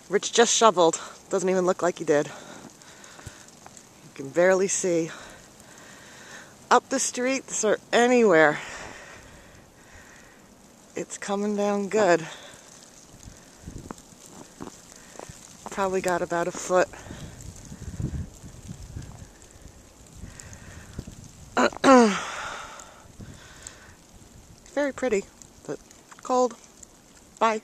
Rich just shoveled. Doesn't even look like he did. You can barely see. Up the streets or anywhere. It's coming down good. Probably got about a foot. Very pretty, but cold. Bye.